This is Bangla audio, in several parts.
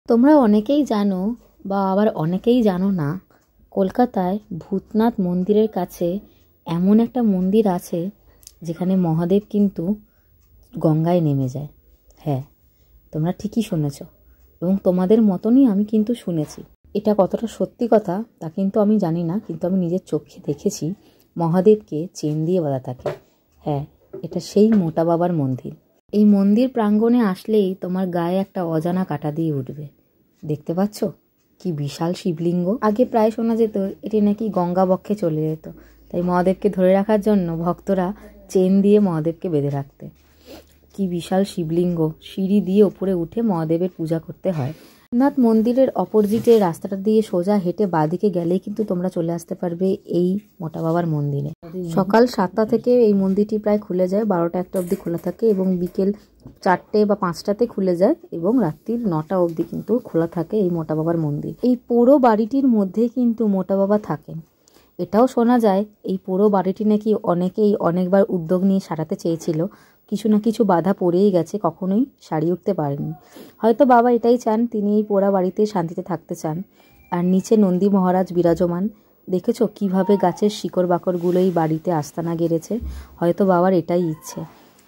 তোমরা অনেকেই জানো বা আবার অনেকেই জানো না, কলকাতায় ভূতনাথ মন্দিরের কাছে এমন একটা মন্দির আছে যেখানে মহাদেব কিন্তু গঙ্গায় নেমে যায়। হ্যাঁ, তোমরা ঠিকই শুনেছ, এবং তোমাদের মতনই আমি কিন্তু শুনেছি। এটা কতটা সত্যি কথা তা কিন্তু আমি জানি না, কিন্তু আমি নিজের চোখে দেখেছি মহাদেবকে চেন দিয়ে বাঁধা থাকে। হ্যাঁ, এটা সেই মোটা বাবার মন্দির। এই মন্দির প্রাঙ্গণে আসলেই তোমার গায়ে একটা অজানা কাঁটা দিয়ে উঠবে। দেখতে পাচ্ছ কি বিশাল শিবলিঙ্গ। আগে প্রায় শোনা যেত এটি নাকি গঙ্গা বক্ষে চলে যেত, তাই মহাদেবকে ধরে রাখার জন্য ভক্তরা চেন দিয়ে মহাদেবকে বেঁধে রাখতে। কি বিশাল শিবলিঙ্গ, সিঁড়ি দিয়ে ওপরে উঠে মহাদেবের পূজা করতে হয়। ভূতনাথ মন্দিরের অপোজিটে রাস্তাটা দিয়ে সোজা হেঁটে বাঁদিকে গেলেই কিন্তু তোমরা চলে আসতে পারবে এই মোটা বাবার মন্দিরে। সকাল 7টা থেকে এই মন্দিরটি প্রায় খুলে যায়, 12টা-1টা অবধি খোলা থাকে এবং বিকেল 4টে বা 5টাতে খুলে যায় এবং রাত্রির 9টা অবধি কিন্তু খোলা থাকে এই মোটা বাবার মন্দির। এই পুরো বাড়িটির মধ্যে কিন্তু মোটা বাবা থাকেন। এটাও শোনা যায় এই পুরো বাড়িটি নাকি অনেকেই অনেকবার উদ্যোগ নিয়ে সারাতে চেয়েছিল, কিছু না কিছু বাধা পড়েই গেছে, কখনোই সারিয়ে উঠতে পারেনি। হয়তো বাবা এটাই চান, তিনি এই পোড়া বাড়িতে শান্তিতে থাকতে চান। আর নিচে নন্দী মহারাজ বিরাজমান, দেখেছো কিভাবে গাছের শিকড় বাকড়গুলো এই বাড়িতে আস্তানা গেড়েছে। হয়তো বাবার এটাই ইচ্ছে।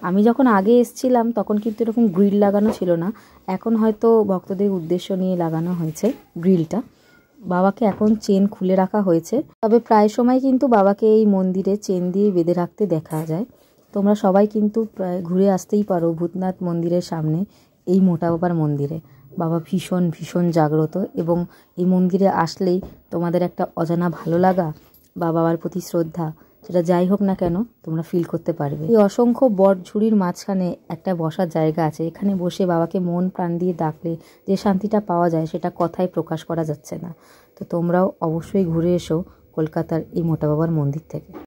আমি যখন আগে এসেছিলাম তখন কিন্তু এরকম গ্রিল লাগানো ছিল না, এখন হয়তো ভক্তদের উদ্দেশ্য নিয়ে লাগানো হয়েছে গ্রিলটা। বাবাকে এখন চেন খুলে রাখা হয়েছে, তবে প্রায় সময় কিন্তু বাবাকে এই মন্দিরে চেন দিয়ে বেঁধে রাখতে দেখা যায়। তোমরা সবাই কিন্তু প্রায় ঘুরে আসতেই পারো ভূতনাথ মন্দিরের সামনে এই মোটা বাবার মন্দিরে। বাবা ভীষণ ভীষণ জাগ্রত, এবং এই মন্দিরে আসলেই তোমাদের একটা অজানা ভালো লাগা বা বাবার প্রতি শ্রদ্ধা, সেটা যাই হোক না কেন তোমরা ফিল করতে পারবে। এই অসংখ্য বট ঝুড়ির মাঝখানে একটা বসার জায়গা আছে, এখানে বসে বাবাকে মন প্রাণ দিয়ে ডাকলে যে শান্তিটা পাওয়া যায় সেটা কথায় প্রকাশ করা যাচ্ছে না। তো তোমরাও অবশ্যই ঘুরে এসো কলকাতার এই মোটা বাবার মন্দির থেকে।